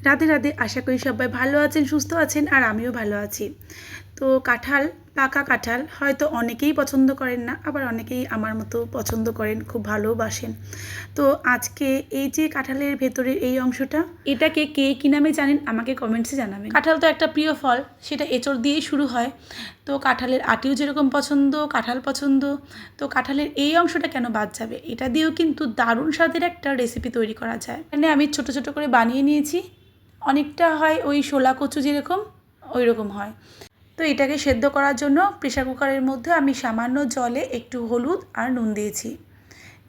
রাধে রাধে। আশা করি সবাই ভালো আছেন, সুস্থ আছেন, আর আমিও ভালো আছি। তো কাঁঠাল, পাকা কাঁঠাল হয়তো অনেকেই পছন্দ করেন না, আবার অনেকেই আমার মতো পছন্দ করেন, খুব ভালোবাসেন। তো আজকে এই যে কাঁঠালের ভেতরের এই অংশটা, এটাকে কে কী নামে জানেন আমাকে কমেন্টসে জানাবেন। কাঁঠাল তো একটা প্রিয় ফল, সেটা এঁচড় দিয়েই শুরু হয়। তো কাঁঠালের আটিও যেরকম পছন্দ, কাঁঠাল পছন্দ, তো কাঁঠালের এই অংশটা কেন বাদ যাবে? এটা দিয়েও কিন্তু দারুণ স্বাদের একটা রেসিপি তৈরি করা যায়। এখানে আমি ছোট ছোট করে বানিয়ে নিয়েছি। অনেকটা হয় ওই শোলা কচু যেরকম, ওই রকম হয়। তো এটাকে সেদ্ধ করার জন্য প্রেশার কুকারের মধ্যে আমি সামান্য জলে একটু হলুদ আর নুন দিয়েছি,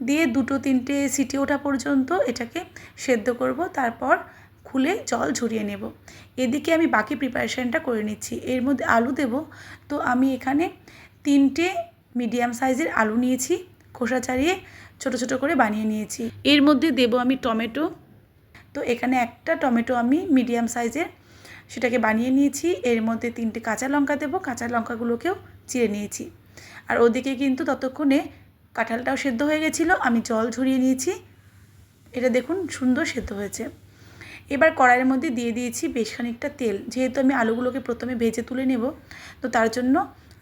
দিয়ে 2-3টে সিটি ওঠা পর্যন্ত এটাকে সেদ্ধ করব। তারপর খুলে জল ঝরিয়ে নেব। এদিকে আমি বাকি প্রিপারেশানটা করে নিচ্ছি। এর মধ্যে আলু দেব। তো আমি এখানে 3টে মিডিয়াম সাইজের আলু নিয়েছি, খোসা ছাড়িয়ে ছোট ছোট করে বানিয়ে নিয়েছি। এর মধ্যে দেব আমি টমেটো। তো এখানে একটা টমেটো আমি মিডিয়াম সাইজের সেটাকে বানিয়ে নিয়েছি। এর মধ্যে 3টে কাঁচা লঙ্কা দেবো, কাঁচা লঙ্কাগুলোকেও চিড়ে নিয়েছি। আর ওদিকে কিন্তু ততক্ষণে কাঁঠালটাও সেদ্ধ হয়ে গেছিলো, আমি জল ঝরিয়ে নিয়েছি। এটা দেখুন সুন্দর সেদ্ধ হয়েছে। এবার কড়াইয়ের মধ্যে দিয়ে দিয়েছি বেশ খানিকটা তেল। যেহেতু আমি আলুগুলোকে প্রথমে ভেজে তুলে নেব, তো তার জন্য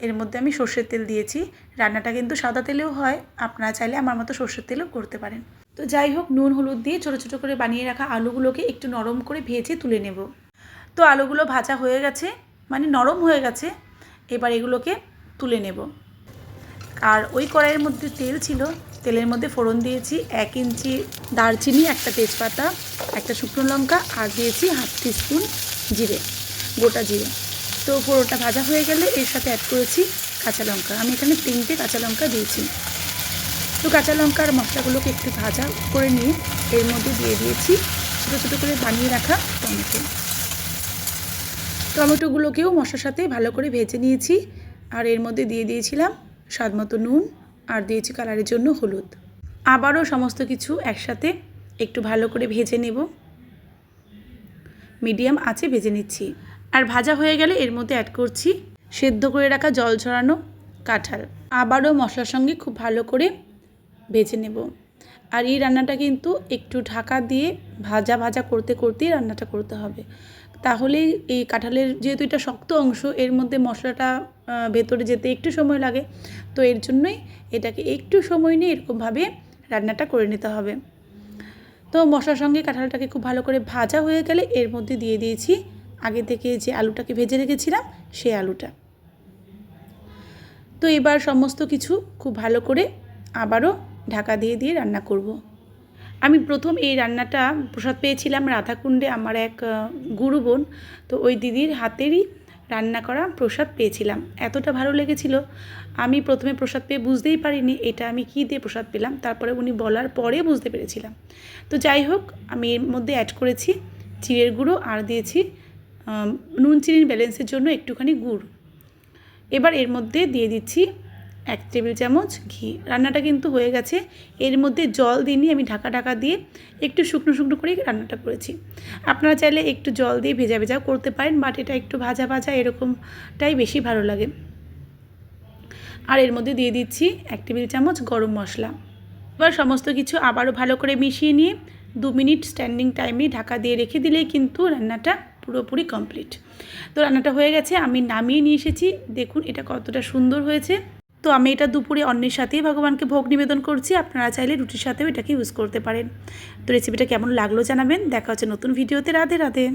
এর মধ্যে আমি সর্ষের তেল দিয়েছি। রান্নাটা কিন্তু সাদা তেলেও হয়, আপনারা চাইলে আমার মতো সর্ষের তেলেও করতে পারেন। তো যাই হোক, নুন হলুদ দিয়ে ছোটো ছোটো করে বানিয়ে রাখা আলুগুলোকে একটু নরম করে ভেজে তুলে নেব। তো আলুগুলো ভাজা হয়ে গেছে, মানে নরম হয়ে গেছে। এবার এগুলোকে তুলে নেব। আর ওই কড়াইয়ের মধ্যে তেল ছিল, তেলের মধ্যে ফোড়ন দিয়েছি 1 ইঞ্চি দারচিনি, একটা তেজপাতা, একটা শুকনো লঙ্কা, আর দিয়েছি হাফ টিস্পুন জিরে, গোটা জিরে। তো ফোড়নটা ভাজা হয়ে গেলে এর সাথে অ্যাড করেছি কাঁচা লঙ্কা। আমি এখানে 3টে কাঁচা লঙ্কা দিয়েছি। তো কাঁচা লঙ্কার মশলাগুলোকে একটু ভাজা করে নিয়ে এর মধ্যে দিয়ে দিয়েছি ছোটো ছোটো করে বানিয়ে রাখা টমেটো। টমেটোগুলোকেও মশলার সাথে ভালো করে ভেজে নিয়েছি। আর এর মধ্যে দিয়ে দিয়েছিলাম স্বাদ মতো নুন, আর দিয়েছি কালারের জন্য হলুদ। আবারও সমস্ত কিছু একসাথে একটু ভালো করে ভেজে নেব, মিডিয়াম আঁচে ভেজে নিচ্ছি। আর ভাজা হয়ে গেলে এর মধ্যে অ্যাড করছি সেদ্ধ করে রাখা জল ঝরানো কাঁঠাল। আবারও মশলার সঙ্গে খুব ভালো করে ভেজে নেব। আর এই রান্নাটা কিন্তু একটু ঢাকা দিয়ে ভাজা ভাজা করতে করতেই রান্নাটা করতে হবে, তাহলেই এই কাঁঠালের যেহেতু এটা শক্ত অংশ, এর মধ্যে মশলাটা ভেতরে যেতে একটু সময় লাগে। তো এর জন্যই এটাকে একটু সময় নিয়ে এরকমভাবে রান্নাটা করে নিতে হবে। তো মশলার সঙ্গে কাঁঠালটাকে খুব ভালো করে ভাজা হয়ে গেলে এর মধ্যে দিয়ে দিয়েছি আগে থেকে যে আলুটাকে ভেজে রেখেছিলাম সেই আলুটা। তো এবার সমস্ত কিছু খুব ভালো করে আবারও ঢাকা দিয়ে দিয়ে রান্না করব। আমি প্রথম এই রান্নাটা প্রসাদ পেয়েছিলাম রাধাকুণ্ডে, আমার এক গুরু বোন। তো ওই দিদির হাতেরই রান্না করা প্রসাদ পেয়েছিলাম, এতটা ভালো লেগেছিল। আমি প্রথমে প্রসাদ পেয়ে বুঝতেই পারিনি এটা আমি কী দিয়ে প্রসাদ পেলাম, তারপরে উনি বলার পরে বুঝতে পেরেছিলাম। তো যাই হোক, আমি এর মধ্যে অ্যাড করেছি চিড়ের গুঁড়ো, আর দিয়েছি নুন চিনির ব্যালেন্সের জন্য একটুখানি গুড়। এবার এর মধ্যে দিয়ে দিচ্ছি 1 টেবিল চামচ ঘি। রান্নাটা কিন্তু হয়ে গেছে। এর মধ্যে জল দিইনি, আমি ঢাকা দিয়ে একটু শুকনো শুকনো করেই রান্নাটা করেছি। আপনারা চাইলে একটু জল দিয়ে ভেজা ভেজাও করতে পারেন, বাট এটা একটু ভাজা ভাজা এরকমটাই বেশি ভালো লাগে। আর এর মধ্যে দিয়ে দিচ্ছি 1 টেবিল চামচ গরম মশলা। এবার সমস্ত কিছু আবারও ভালো করে মিশিয়ে নিয়ে 2 মিনিট স্ট্যান্ডিং টাইমে ঢাকা দিয়ে রেখে দিলেই কিন্তু রান্নাটা পুরোপুরি কমপ্লিট। তো রান্নাটা হয়ে গেছে, আমি নামিয়ে নিয়ে এসেছি। দেখুন এটা কতটা সুন্দর হয়েছে। তো আমি এটা দুপুরে অন্যের সাথেই ভগবানকে ভোগ নিবেদন করছি, আপনারা চাইলে রুটির সাথেও এটাকে ইউজ করতে পারেন। তো রেসিপিটা কেমন লাগলো জানাবেন। দেখা হচ্ছে নতুন ভিডিওতে। রাধে রাধে।